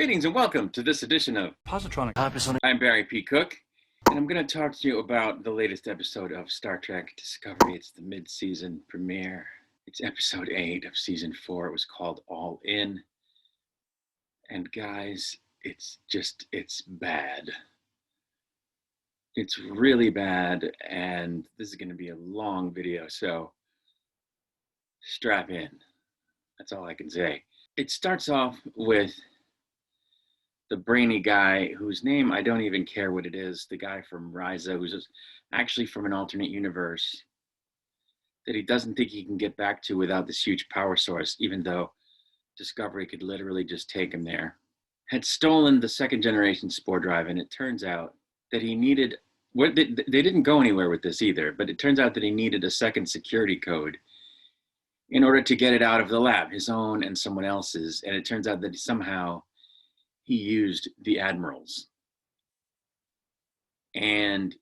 Greetings and welcome to this edition of Positronic. I'm Barry P. Cook, and I'm going to talk to you about the latest episode of Star Trek Discovery. It's the mid-season premiere. It's episode 8 of season 4. It was called All In. And guys, it's bad. It's really bad, and this is going to be a long video, so strap in. That's all I can say. It starts off with the brainy guy whose name I don't even care what it is, the guy from Ryza, who's actually from an alternate universe that he doesn't think he can get back to without this huge power source, even though Discovery could literally just take him there, had stolen the second generation spore drive. And it turns out that he needed, they didn't go anywhere with this either, but it turns out that he needed a second security code in order to get it out of the lab, his own and someone else's. And it turns out that somehow he used the admirals. And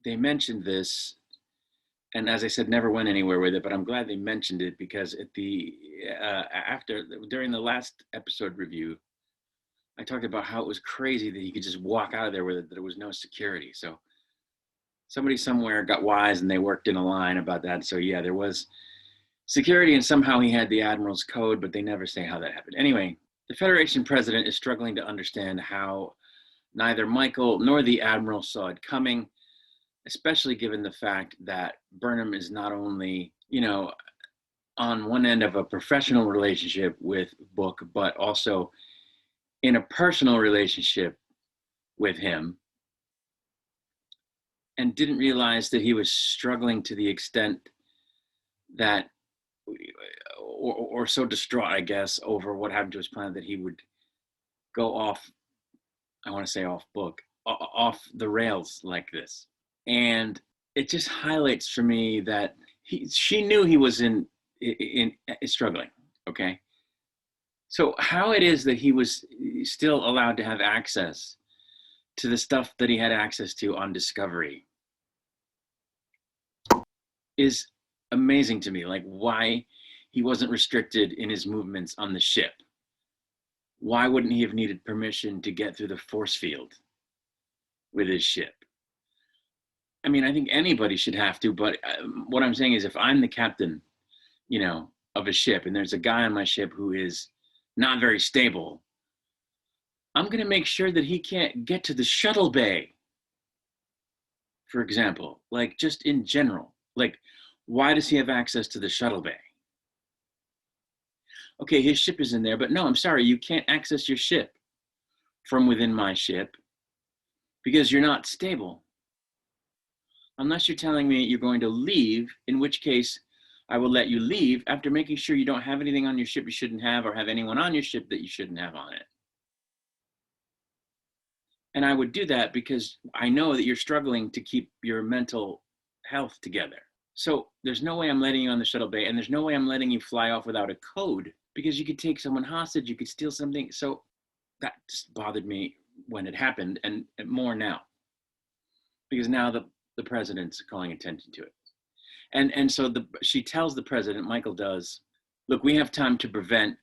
they mentioned this, and as I said, never went anywhere with it, but I'm glad they mentioned it, because at the during the last episode review, I talked about how it was crazy that he could just walk out of there with it, that there was no security. So somebody somewhere got wise and they worked in a line about that. So yeah, there was security, and somehow he had the admiral's code, but they never say how that happened. Anyway, the Federation president is struggling to understand how neither Michael nor the admiral saw it coming, especially given the fact that Burnham is not only, on one end of a professional relationship with Book, but also in a personal relationship with him, and didn't realize that he was struggling to the extent that, or so distraught, I guess, over what happened to his planet, that he would go off, I want to say off book, off the rails like this. And it just highlights for me that she knew he was in struggling, okay? So how it is that he was still allowed to have access to the stuff that he had access to on Discovery is amazing to me. Like, why he wasn't restricted in his movements on the ship. Why wouldn't he have needed permission to get through the force field with his ship? I mean, I think anybody should have to, but what I'm saying is, if I'm the captain, of a ship, and there's a guy on my ship who is not very stable, I'm going to make sure that he can't get to the shuttle bay, for example, like just in general. Like, why does he have access to the shuttle bay? Okay, his ship is in there, but no, I'm sorry, you can't access your ship from within my ship because you're not stable. Unless you're telling me you're going to leave, in which case I will let you leave after making sure you don't have anything on your ship you shouldn't have, or have anyone on your ship that you shouldn't have on it. And I would do that because I know that you're struggling to keep your mental health together. So there's no way I'm letting you on the shuttle bay, and there's no way I'm letting you fly off without a code, because you could take someone hostage, you could steal something. So that just bothered me when it happened, and more now, because now the president's calling attention to it. And so she tells the president, Michael does, look, we have time to prevent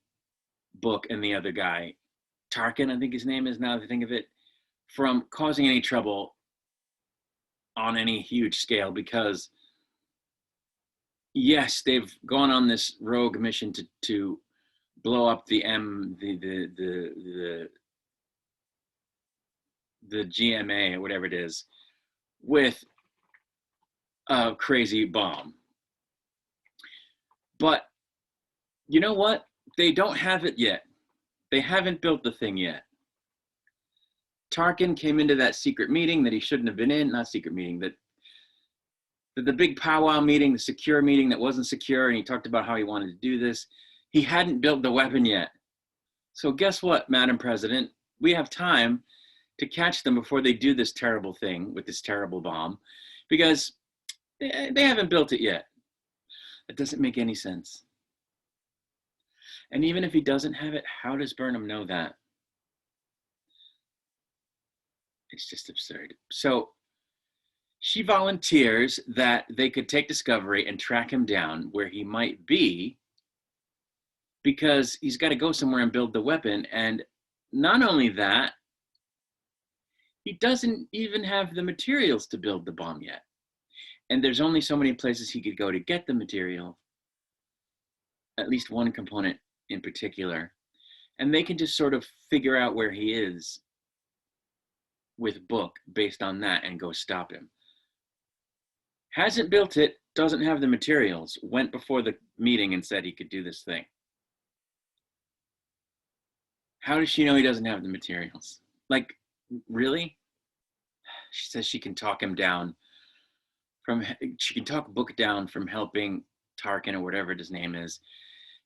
Book and the other guy, Tarkin, I think his name is now that I think of it, from causing any trouble on any huge scale, because yes, they've gone on this rogue mission to blow up the GMA or whatever it is with a crazy bomb. But you know what? They don't have it yet. They haven't built the thing yet. Tarkin came into that secret meeting that he shouldn't have been in, not secret meeting, that the big powwow meeting, the secure meeting that wasn't secure, and he talked about how he wanted to do this. He hadn't built the weapon yet. So guess what, Madam President? We have time to catch them before they do this terrible thing with this terrible bomb, because they haven't built it yet. It doesn't make any sense. And even if he doesn't have it, how does Burnham know that? It's just absurd. So she volunteers that they could take Discovery and track him down where he might be, because he's got to go somewhere and build the weapon. And Not only that, he doesn't even have the materials to build the bomb yet. And there's only so many places he could go to get the material, at least one component in particular. And they can just sort of figure out where he is with Book based on that and go stop him. Hasn't built it, doesn't have the materials, went before the meeting and said he could do this thing. How does she know he doesn't have the materials? Like, really? She says she can talk him down she can talk Book down from helping Tarkin or whatever his name is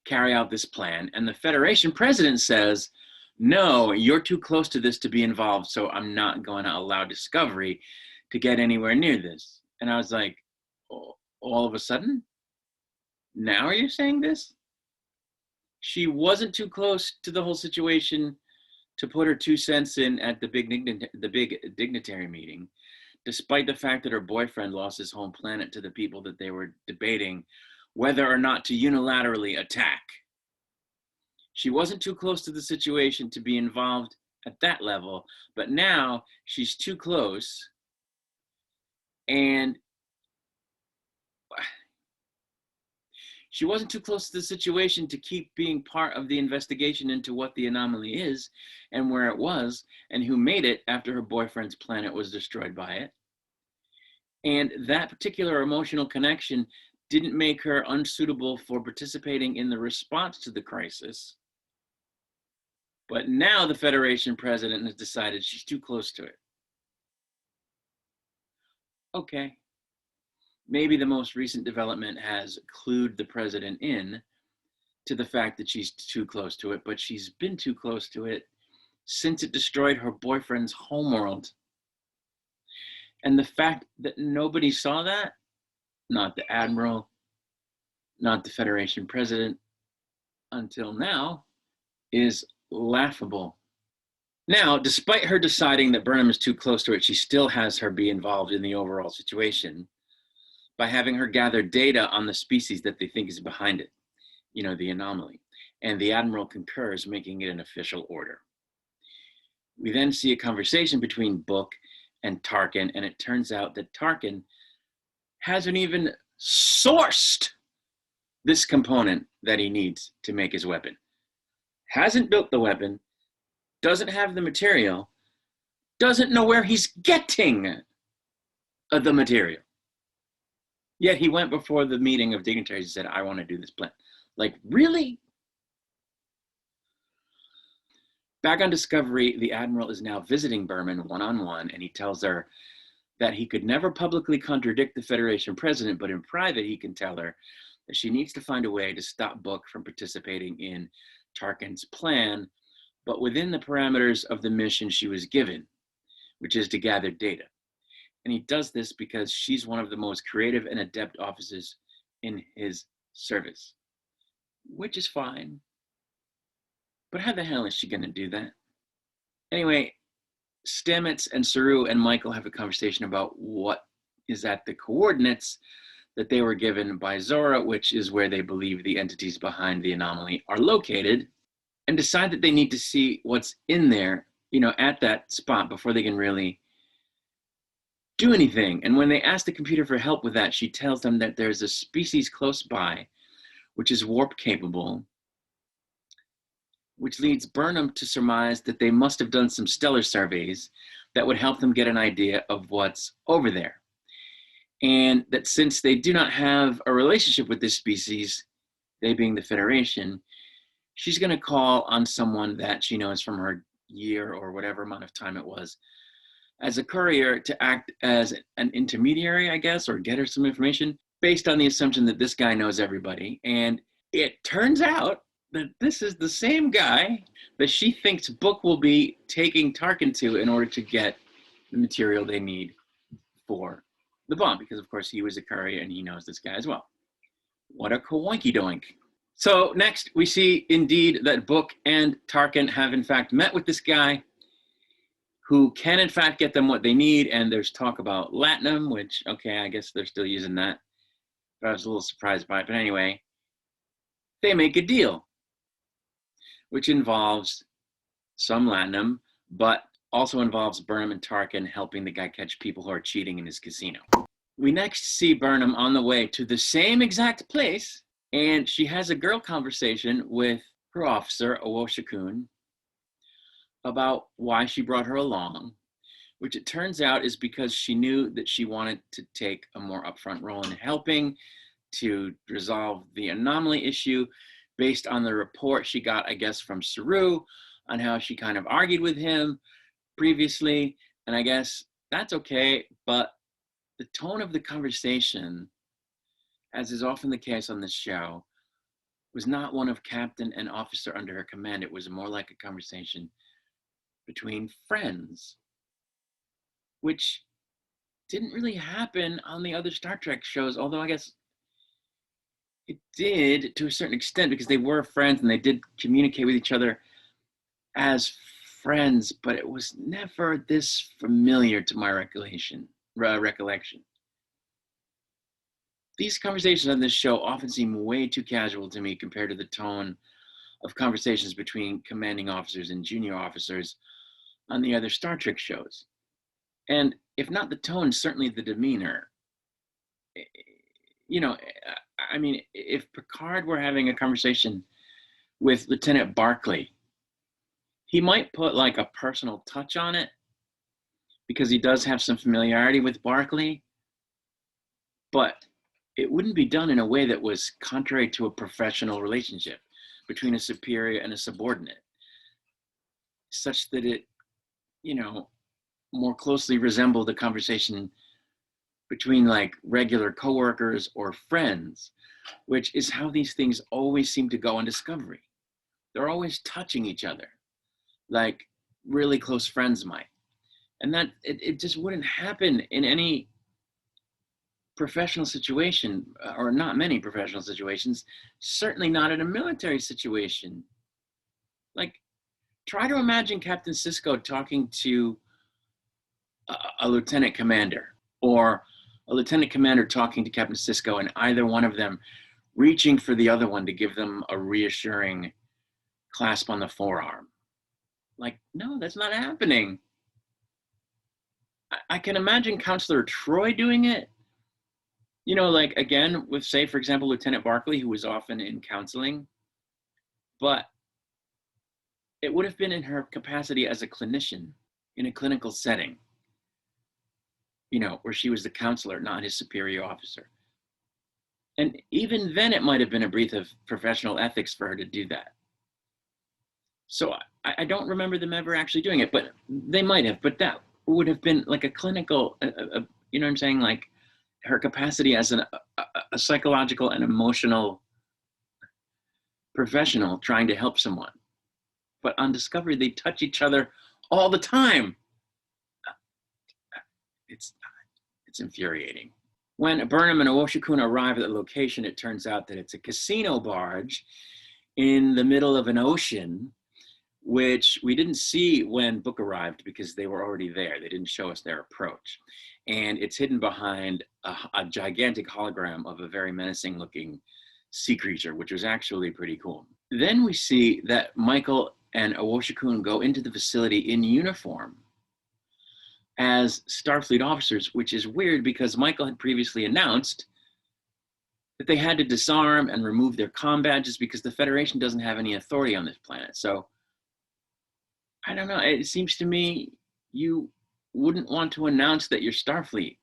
carry out this plan. And the Federation president says, no, you're too close to this to be involved, so I'm not going to allow Discovery to get anywhere near this. And I was like, oh, all of a sudden? Now are you saying this? She wasn't too close to the whole situation to put her 2 cents in at the big dignitary meeting, despite the fact that her boyfriend lost his home planet to the people that they were debating whether or not to unilaterally attack. She wasn't too close to the situation to be involved at that level, but now she's too close, and she wasn't too close to the situation to keep being part of the investigation into what the anomaly is and where it was and who made it after her boyfriend's planet was destroyed by it. And that particular emotional connection didn't make her unsuitable for participating in the response to the crisis. But now the Federation president has decided she's too close to it. Okay. Maybe the most recent development has clued the president in to the fact that she's too close to it, but she's been too close to it since it destroyed her boyfriend's homeworld. And the fact that nobody saw that, not the admiral, not the Federation president, until now, is laughable. Now, despite her deciding that Burnham is too close to it, she still has her be involved in the overall situation by having her gather data on the species that they think is behind it, the anomaly. And the admiral concurs, making it an official order. We then see a conversation between Book and Tarkin, and it turns out that Tarkin hasn't even sourced this component that he needs to make his weapon. Hasn't built the weapon, doesn't have the material, doesn't know where he's getting the material. Yet he went before the meeting of dignitaries and said, I want to do this plan. Like, really? Back on Discovery, the Admiral is now visiting Berman one-on-one, and he tells her that he could never publicly contradict the Federation president, but in private he can tell her that she needs to find a way to stop Book from participating in Tarkin's plan, but within the parameters of the mission she was given, which is to gather data. And he does this because she's one of the most creative and adept officers in his service, which is fine. But how the hell is she going to do that? Anyway, Stamets and Saru and Michael have a conversation about what is at the coordinates that they were given by Zora, which is where they believe the entities behind the anomaly are located, and decide that they need to see what's in there, at that spot before they can really do anything. And when they ask the computer for help with that, she tells them that there's a species close by, which is warp capable, which leads Burnham to surmise that they must have done some stellar surveys that would help them get an idea of what's over there. And that since they do not have a relationship with this species, they being the Federation, she's going to call on someone that she knows from her year or whatever amount of time it was as a courier to act as an intermediary, I guess, or get her some information based on the assumption that this guy knows everybody. And it turns out that this is the same guy that she thinks Book will be taking Tarkin to in order to get the material they need for the bomb, because of course he was a courier and he knows this guy as well. What a coinky doink. So next we see indeed that Book and Tarkin have in fact met with this guy who can in fact get them what they need, and there's talk about latinum, which, okay, I guess they're still using that, but I was a little surprised by it. But anyway, they make a deal, which involves some latinum, but also involves Burnham and Tarkin helping the guy catch people who are cheating in his casino. We next see Burnham on the way to the same exact place, and she has a girl conversation with her officer, Awoshikun, about why she brought her along, which it turns out is because she knew that she wanted to take a more upfront role in helping to resolve the anomaly issue based on the report she got, I guess, from Saru on how she kind of argued with him previously. And I guess that's okay, but the tone of the conversation, as is often the case on this show, was not one of captain and officer under her command. It was more like a conversation between friends, which didn't really happen on the other Star Trek shows, although I guess it did to a certain extent because they were friends and they did communicate with each other as friends, but it was never this familiar to my recollection. These conversations on this show often seem way too casual to me compared to the tone of conversations between commanding officers and junior officers on the other Star Trek shows. And if not the tone, certainly the demeanor. You know, I mean, if Picard were having a conversation with Lieutenant Barclay, he might put like a personal touch on it because he does have some familiarity with Barclay, but it wouldn't be done in a way that was contrary to a professional relationship between a superior and a subordinate, such that it, you know, more closely resembled a conversation between like regular coworkers or friends, which is how these things always seem to go on Discovery. They're always touching each other, like really close friends might. And that it just wouldn't happen in any professional situation, or not many professional situations, certainly not in a military situation. Like, try to imagine Captain Sisko talking to a lieutenant commander, or a lieutenant commander talking to Captain Sisko, and either one of them reaching for the other one to give them a reassuring clasp on the forearm. Like, no, that's not happening. I can imagine Counselor Troy doing it, you know, like, again, with, say, for example, Lieutenant Barclay, who was often in counseling, but it would have been in her capacity as a clinician in a clinical setting, you know, where she was the counselor, not his superior officer. And even then, it might have been a breach of professional ethics for her to do that. So I don't remember them ever actually doing it, but they might have. But that would have been like a clinical, you know what I'm saying? Like her capacity as a psychological and emotional professional trying to help someone. But on Discovery, they touch each other all the time. It's infuriating. When Burnham and Awoshikun arrive at the location, it turns out that it's a casino barge in the middle of an ocean, which we didn't see when Book arrived because they were already there. They didn't show us their approach. And it's hidden behind a gigantic hologram of a very menacing looking sea creature, which was actually pretty cool. Then we see that Michael and Awoshikun go into the facility in uniform as Starfleet officers, which is weird because Michael had previously announced that they had to disarm and remove their comm badges because the Federation doesn't have any authority on this planet. So I don't know, it seems to me you wouldn't want to announce that you're Starfleet.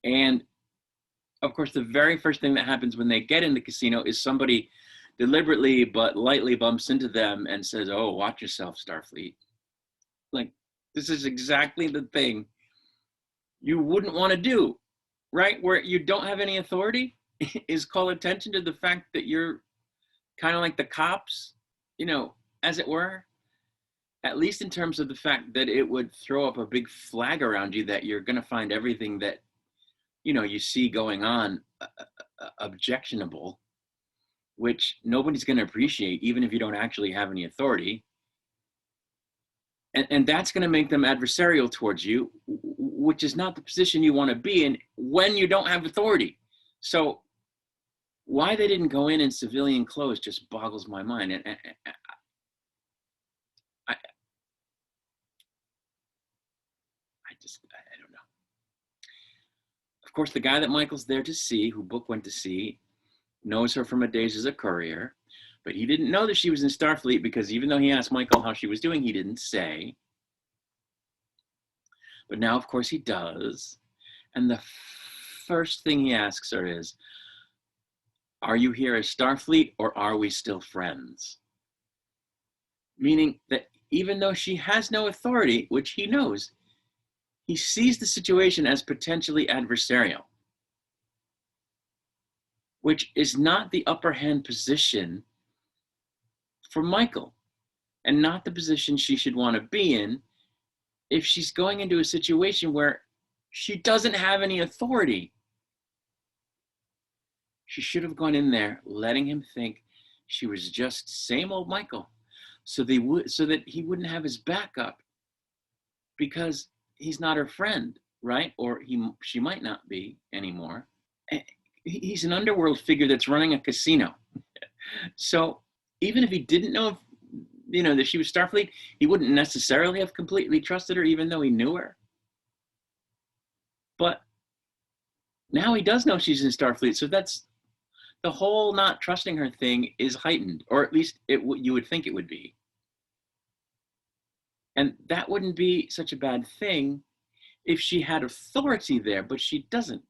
And of course, the very first thing that happens when they get in the casino is somebody deliberately but lightly bumps into them and says, "Oh, watch yourself, Starfleet." Like, this is exactly the thing you wouldn't want to do, right? Where you don't have any authority is call attention to the fact that you're kind of like the cops, you know, as it were. At least in terms of the fact that it would throw up a big flag around you that you're going to find everything that, you know, you see going on objectionable, which nobody's going to appreciate, even if you don't actually have any authority. And that's going to make them adversarial towards you, which is not the position you want to be in when you don't have authority. So why they didn't go in civilian clothes just boggles my mind. And course, the guy that Michael's there to see, who Book went to see, knows her from her days as a courier, but he didn't know that she was in Starfleet because even though he asked Michael how she was doing, he didn't say. But now, of course, he does. And the first thing he asks her is, are you here as Starfleet or are we still friends? Meaning that even though she has no authority, which he knows, he sees the situation as potentially adversarial, which is not the upper hand position for Michael and not the position she should want to be in if she's going into a situation where she doesn't have any authority. She should have gone in there letting him think she was just same old Michael, so that he wouldn't have his back up because he's not her friend, right? Or she might not be anymore. He's an underworld figure that's running a casino. So even if he didn't know that she was Starfleet, he wouldn't necessarily have completely trusted her, even though he knew her. But now he does know she's in Starfleet, so that's the whole not trusting her thing is heightened, or at least you would think it would be. And that wouldn't be such a bad thing if she had authority there, but she doesn't.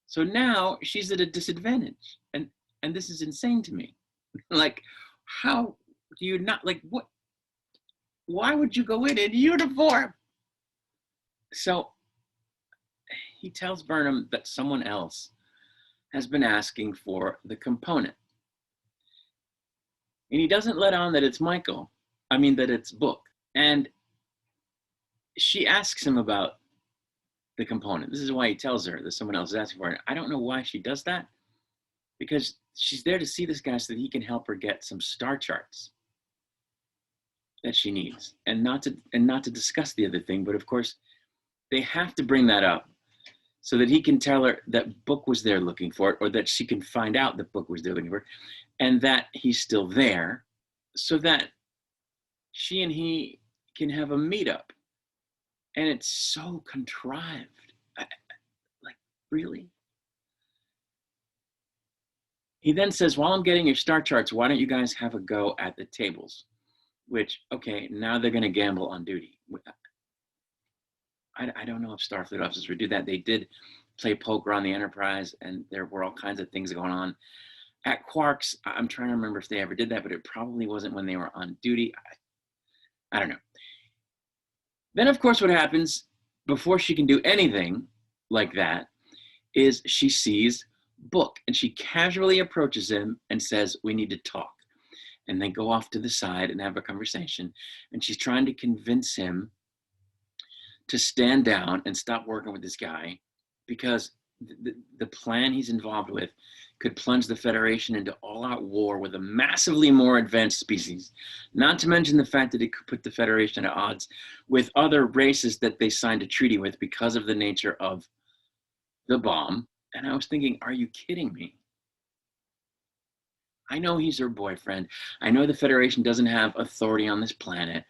So now she's at a disadvantage, and this is insane to me. Like, how do you not, like, what? Why would you go in uniform? So he tells Burnham that someone else has been asking for the component. And he doesn't let on that it's that it's Book. And she asks him about the component. This is why he tells her that someone else is asking for it. I don't know why she does that, because she's there to see this guy so that he can help her get some star charts that she needs, and not to discuss the other thing. But of course, they have to bring that up so that he can tell her that Book was there looking for it, or that she can find out that Book was there looking for it, and that he's still there, so that she and he can have a meetup. And it's so contrived. Like, really? He then says, while I'm getting your star charts, why don't you guys have a go at the tables? Which, okay, now they're going to gamble on duty. I don't know if Starfleet officers would do that. They did play poker on the Enterprise, and there were all kinds of things going on. At Quarks, I'm trying to remember if they ever did that, but it probably wasn't when they were on duty. I don't know. Then, of course, what happens before she can do anything like that is she sees Book, and she casually approaches him and says, we need to talk. And they go off to the side and have a conversation. And she's trying to convince him to stand down and stop working with this guy, because the plan he's involved with could plunge the Federation into all-out war with a massively more advanced species, not to mention the fact that it could put the Federation at odds with other races that they signed a treaty with because of the nature of the bomb. And I was thinking, are you kidding me? I know he's her boyfriend. I know the Federation doesn't have authority on this planet,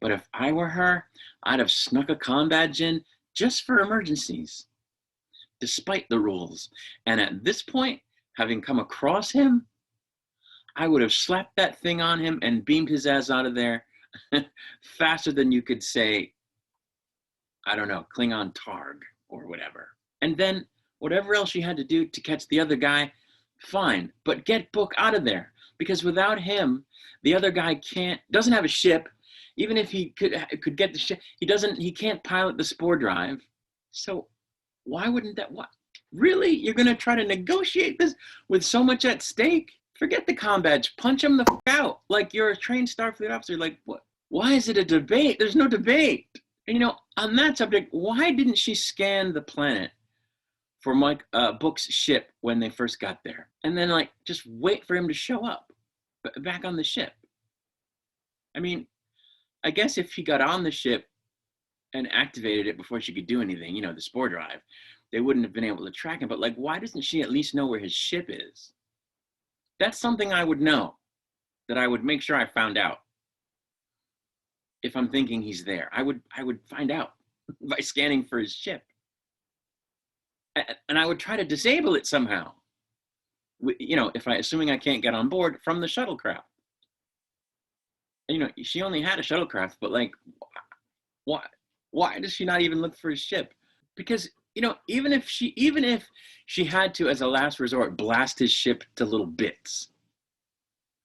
but if I were her, I'd have snuck a comm badge in just for emergencies, despite the rules. And at this point, having come across him, I would have slapped that thing on him and beamed his ass out of there faster than you could say, I don't know, Klingon Targ or whatever. And then whatever else she had to do to catch the other guy, fine, but get Book out of there, because without him, the other guy doesn't have a ship. Even if he could get the ship, he can't pilot the spore drive. So why wouldn't that, what? Really? You're going to try to negotiate this with so much at stake? Forget the comm badge. Punch him the f out. Like, you're a trained Starfleet officer. Like, what? Why is it a debate? There's no debate. And, on that subject, why didn't she scan the planet for Book's ship when they first got there? And then, like, just wait for him to show up back on the ship. I mean, I guess if he got on the ship and activated it before she could do anything, the spore drive, they wouldn't have been able to track him. But, like, why doesn't she at least know where his ship is? That's something I would know, that I would make sure I found out. If I'm thinking he's there, I would find out by scanning for his ship. And I would try to disable it somehow. You know, assuming I can't get on board from the shuttlecraft. You know, she only had a shuttlecraft, but like, why? Why does she not even look for his ship? Because you know, even if she had to, as a last resort, blast his ship to little bits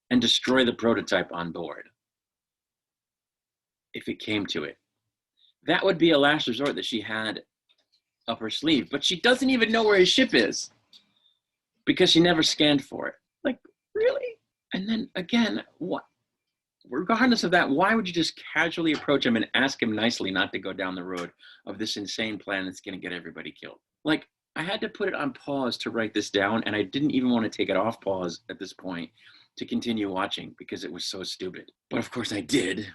and destroy the prototype on board, if it came to it, that would be a last resort that she had up her sleeve. But she doesn't even know where his ship is because she never scanned for it. Like, really? And then again, what? Regardless of that, why would you just casually approach him and ask him nicely not to go down the road of this insane plan that's going to get everybody killed? Like, I had to put it on pause to write this down, and I didn't even want to take it off pause at this point to continue watching because it was so stupid. But of course I did.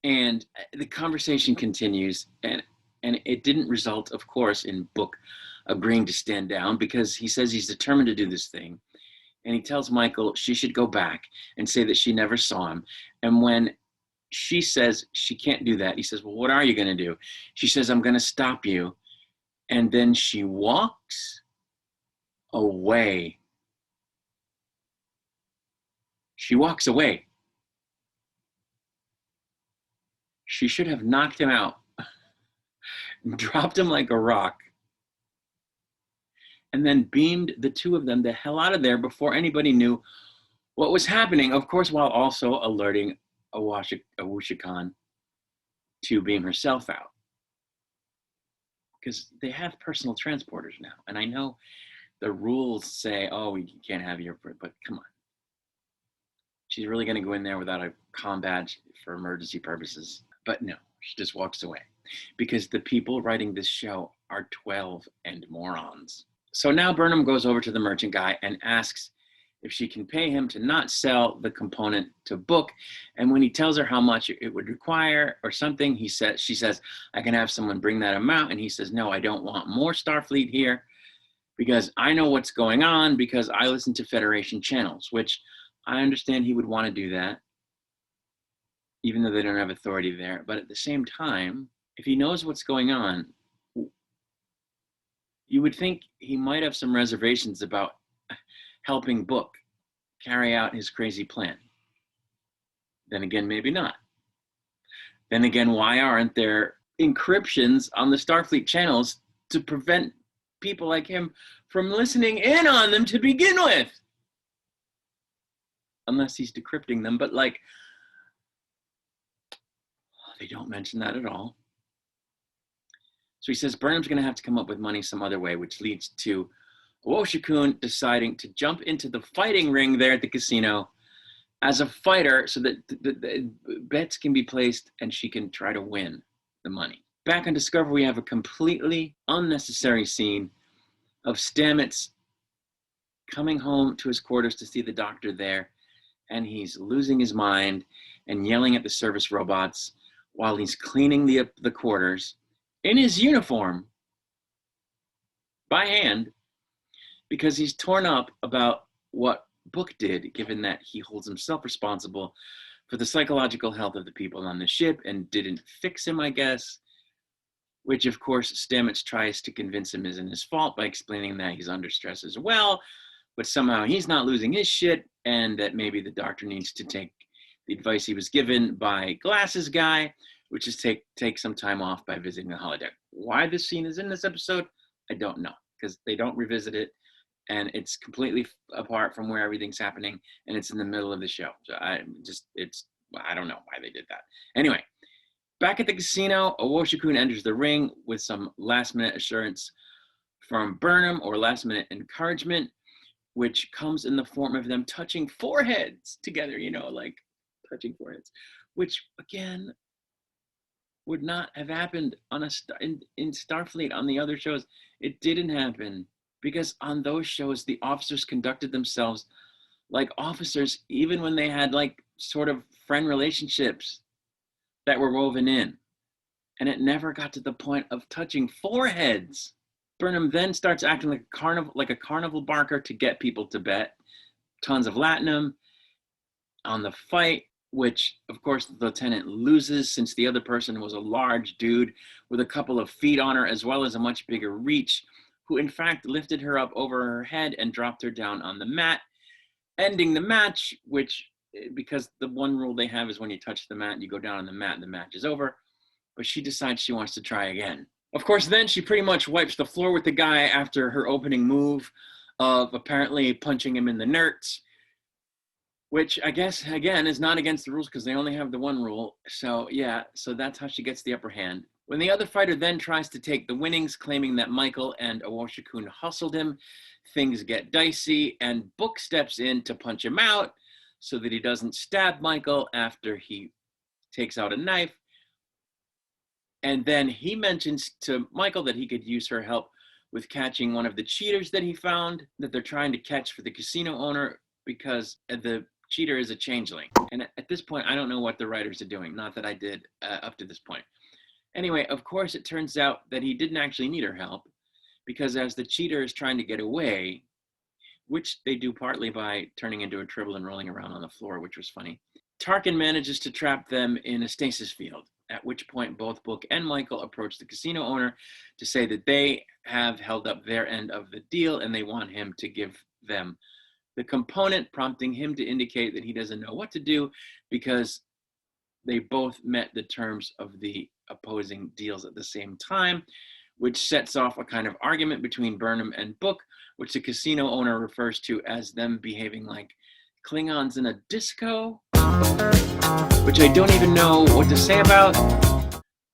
And the conversation continues, and it didn't result, of course, in Book agreeing to stand down, because he says he's determined to do this thing. And he tells Michael she should go back and say that she never saw him. And when she says she can't do that, he says, well, what are you going to do? She says, I'm going to stop you. And then she walks away. She walks away. She should have knocked him out, dropped him like a rock, and then beamed the two of them the hell out of there before anybody knew what was happening. Of course, while also alerting Awushikon to beam herself out. Because they have personal transporters now. And I know the rules say, oh, you can't have your, but come on. She's really going to go in there without a comm badge for emergency purposes. But no, she just walks away. Because the people writing this show are 12 and morons. So now Burnham goes over to the merchant guy and asks if she can pay him to not sell the component to Book. And when he tells her how much it would require or something, she says, I can have someone bring that amount. And he says, no, I don't want more Starfleet here because I know what's going on because I listen to Federation channels, which I understand he would want to do that, even though they don't have authority there. But at the same time, if he knows what's going on, you would think he might have some reservations about helping Book carry out his crazy plan. Then again, maybe not. Then again, why aren't there encryptions on the Starfleet channels to prevent people like him from listening in on them to begin with? Unless he's decrypting them, but like, they don't mention that at all. So he says Burnham's going to have to come up with money some other way, which leads to Woshikun deciding to jump into the fighting ring there at the casino as a fighter so that the bets can be placed and she can try to win the money. Back on Discovery, we have a completely unnecessary scene of Stamets coming home to his quarters to see the doctor there, and he's losing his mind and yelling at the service robots while he's cleaning the quarters in his uniform by hand, because he's torn up about what Book did, given that he holds himself responsible for the psychological health of the people on the ship and didn't fix him, I guess, which of course Stamets tries to convince him isn't his fault by explaining that he's under stress as well, but somehow he's not losing his shit and that maybe the doctor needs to take the advice he was given by Glasses Guy, which is take some time off by visiting the holodeck. Why this scene is in this episode, I don't know, because they don't revisit it, and it's completely apart from where everything's happening, and it's in the middle of the show. So I don't know why they did that. Anyway, back at the casino, Woshikun enters the ring with some last-minute assurance from Burnham, or last-minute encouragement, which comes in the form of them touching foreheads together, like touching foreheads, which, again, would not have happened in Starfleet on the other shows. It didn't happen because on those shows, the officers conducted themselves like officers, even when they had like sort of friend relationships that were woven in. And it never got to the point of touching foreheads. Burnham then starts acting like a carnival barker to get people to bet tons of latinum on the fight, which of course the lieutenant loses since the other person was a large dude with a couple of feet on her, as well as a much bigger reach, who in fact lifted her up over her head and dropped her down on the mat, ending the match, which, because the one rule they have is when you touch the mat, you go down on the mat and the match is over. But she decides she wants to try again. Of course, then she pretty much wipes the floor with the guy after her opening move of apparently punching him in the nerds, which I guess, again, is not against the rules because they only have the one rule. So yeah, so that's how she gets the upper hand. When the other fighter then tries to take the winnings, claiming that Michael and Awoshikun hustled him, things get dicey, and Book steps in to punch him out so that he doesn't stab Michael after he takes out a knife. And then he mentions to Michael that he could use her help with catching one of the cheaters that he found, that they're trying to catch for the casino owner, because the cheater is a changeling. And at this point, I don't know what the writers are doing. Not that I did up to this point. Anyway, of course, it turns out that he didn't actually need her help, because as the cheater is trying to get away, which they do partly by turning into a tribble and rolling around on the floor, which was funny, Tarkin manages to trap them in a stasis field, at which point both Book and Michael approach the casino owner to say that they have held up their end of the deal and they want him to give them the component, prompting him to indicate that he doesn't know what to do because they both met the terms of the opposing deals at the same time, which sets off a kind of argument between Burnham and Book, which the casino owner refers to as them behaving like Klingons in a disco, which I don't even know what to say about,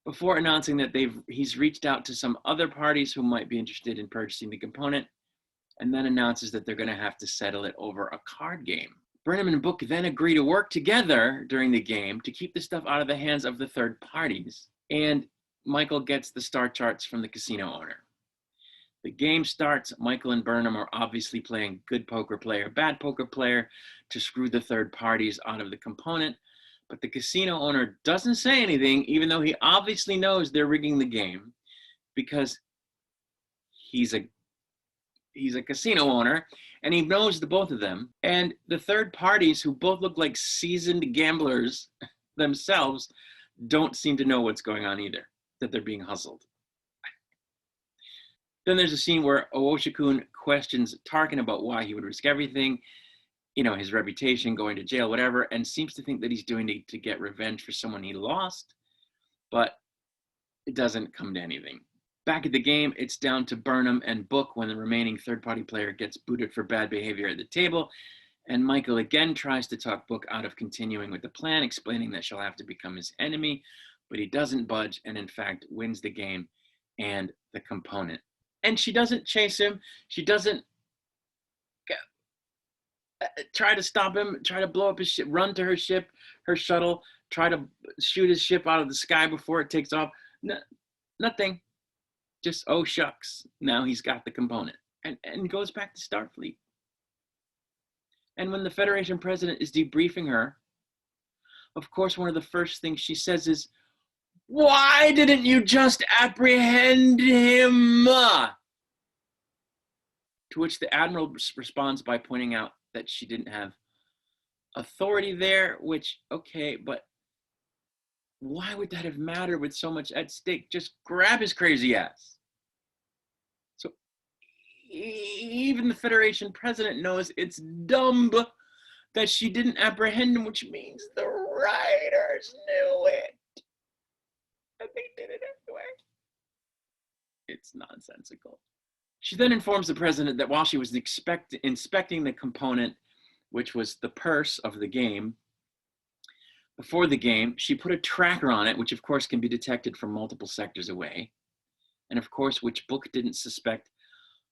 before announcing that he's reached out to some other parties who might be interested in purchasing the component, and then announces that they're going to have to settle it over a card game. Burnham and Book then agree to work together during the game to keep the stuff out of the hands of the third parties, and Michael gets the star charts from the casino owner. The game starts. Michael and Burnham are obviously playing good poker player, bad poker player to screw the third parties out of the component, but the casino owner doesn't say anything, even though he obviously knows they're rigging the game, because he's a casino owner and he knows the both of them. And the third parties, who both look like seasoned gamblers themselves, don't seem to know what's going on either, that they're being hustled. Then there's a scene where Awoshikun questions Tarkin about why he would risk everything, his reputation, going to jail, whatever, and seems to think that he's doing it to get revenge for someone he lost, but it doesn't come to anything. Back at the game, it's down to Burnham and Book when the remaining third-party player gets booted for bad behavior at the table, and Michael again tries to talk Book out of continuing with the plan, explaining that she'll have to become his enemy, but he doesn't budge and in fact wins the game and the component. And she doesn't chase him. She doesn't try to stop him, try to blow up his ship, run to her ship, her shuttle, try to shoot his ship out of the sky before it takes off. No, nothing. Just, oh shucks, now he's got the component. And goes back to Starfleet. And when the Federation president is debriefing her, of course, one of the first things she says is, "Why didn't you just apprehend him?" To which the Admiral responds by pointing out that she didn't have authority there, which, okay, but why would that have mattered with so much at stake? Just grab his crazy ass. So even the Federation president knows it's dumb that she didn't apprehend him, which means the writers knew it. And they did it anyway. It's nonsensical. She then informs the president that while she was inspecting the component, which was the purse of the game, before the game, she put a tracker on it, which of course can be detected from multiple sectors away. And of course, which Book didn't suspect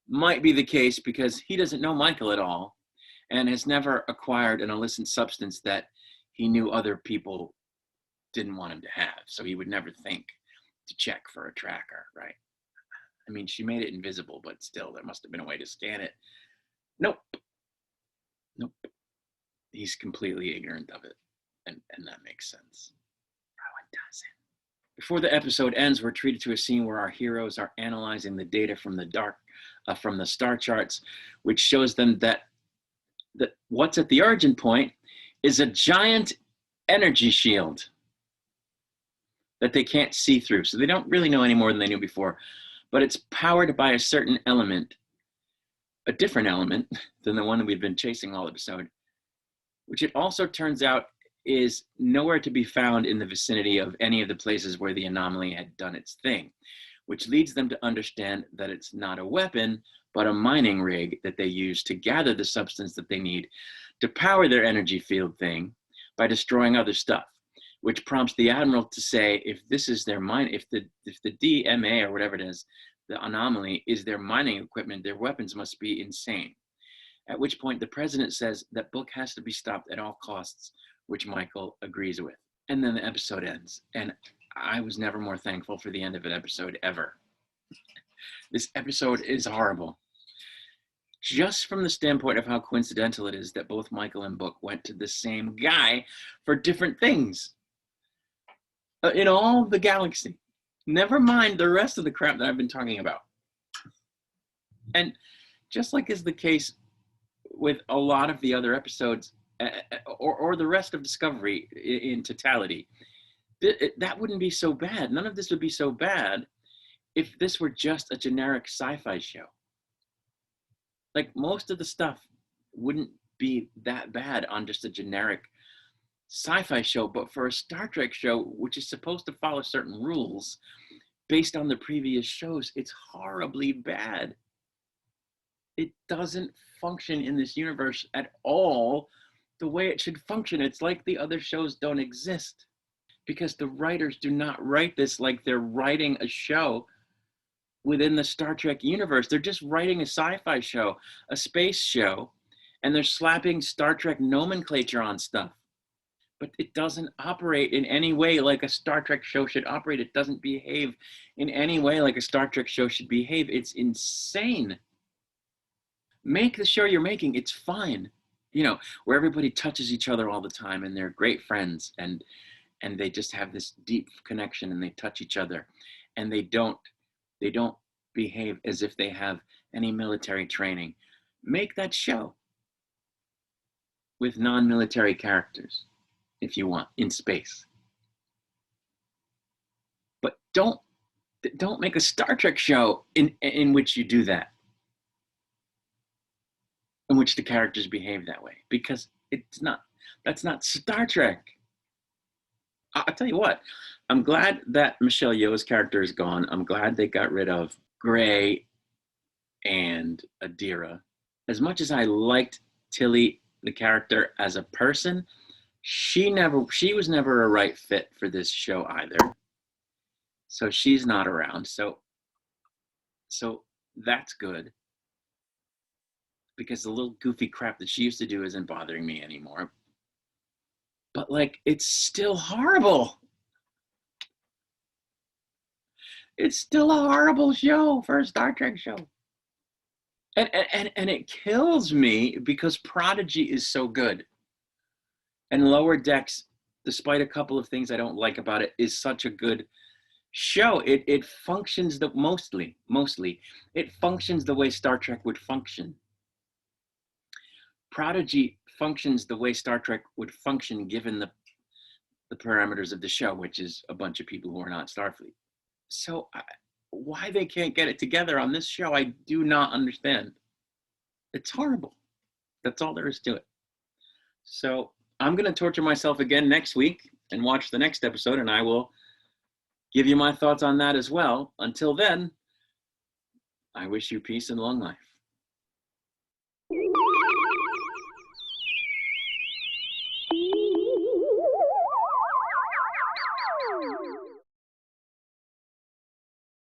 might be the case because he doesn't know Michael at all and has never acquired an illicit substance that he knew other people didn't want him to have. So he would never think to check for a tracker, right? I mean, she made it invisible, but still, there must have been a way to scan it. Nope. He's completely ignorant of it. And that makes sense. Oh, it doesn't. Before the episode ends, we're treated to a scene where our heroes are analyzing the data from the star charts, which shows them that what's at the origin point is a giant energy shield that they can't see through. So they don't really know any more than they knew before. but it's powered by a certain element, a different element than the one that we've been chasing all episode, which it also turns out is nowhere to be found in the vicinity of any of the places where the anomaly had done its thing, which leads them to understand that it's not a weapon, but a mining rig that they use to gather the substance that they need to power their energy field thing by destroying other stuff, which prompts the Admiral to say, if this is their mine, if the DMA or whatever it is, the anomaly is their mining equipment, their weapons must be insane. At which point the president says that book has to be stopped at all costs, which Michael agrees with. And then the episode ends. And I was never more thankful for the end of an episode ever. This episode is horrible. Just from the standpoint of how coincidental it is that both Michael and Book went to the same guy for different things. In all the galaxy. Never mind the rest of the crap that I've been talking about. And just like is the case with a lot of the other episodes, or the rest of Discovery in totality, that wouldn't be so bad. None of this would be so bad if this were just a generic sci-fi show. Like, most of the stuff wouldn't be that bad on just a generic sci-fi show, but for a Star Trek show, which is supposed to follow certain rules based on the previous shows, it's horribly bad. It doesn't function in this universe at all the way it should function. It's like the other shows don't exist, because the writers do not write this like they're writing a show within the Star Trek universe. They're just writing a sci-fi show, a space show, and they're slapping Star Trek nomenclature on stuff. But it doesn't operate in any way like a Star Trek show should operate. It doesn't behave in any way like a Star Trek show should behave. It's insane. Make the show you're making. It's fine. You know, where everybody touches each other all the time and they're great friends and they just have this deep connection and they touch each other and they don't behave as if they have any military training. Make that show with non-military characters, if you want, in space. But don't make a Star Trek show in which you do that, in which the characters behave that way, because that's not Star Trek. I'll tell you what, I'm glad that Michelle Yeoh's character is gone. I'm glad they got rid of Gray and Adira. As much as I liked Tilly, the character, as a person, she was never a right fit for this show either. So she's not around. So that's good, because the little goofy crap that she used to do isn't bothering me anymore. But like, it's still horrible. It's still a horrible show for a Star Trek show. And it kills me because Prodigy is so good. And Lower Decks, despite a couple of things I don't like about it, is such a good show. It functions mostly. It functions the way Star Trek would function. Prodigy functions the way Star Trek would function given the parameters of the show, which is a bunch of people who are not Starfleet. So why they can't get it together on this show, I do not understand. It's horrible. That's all there is to it. So I'm going to torture myself again next week and watch the next episode, and I will give you my thoughts on that as well. Until then, I wish you peace and long life.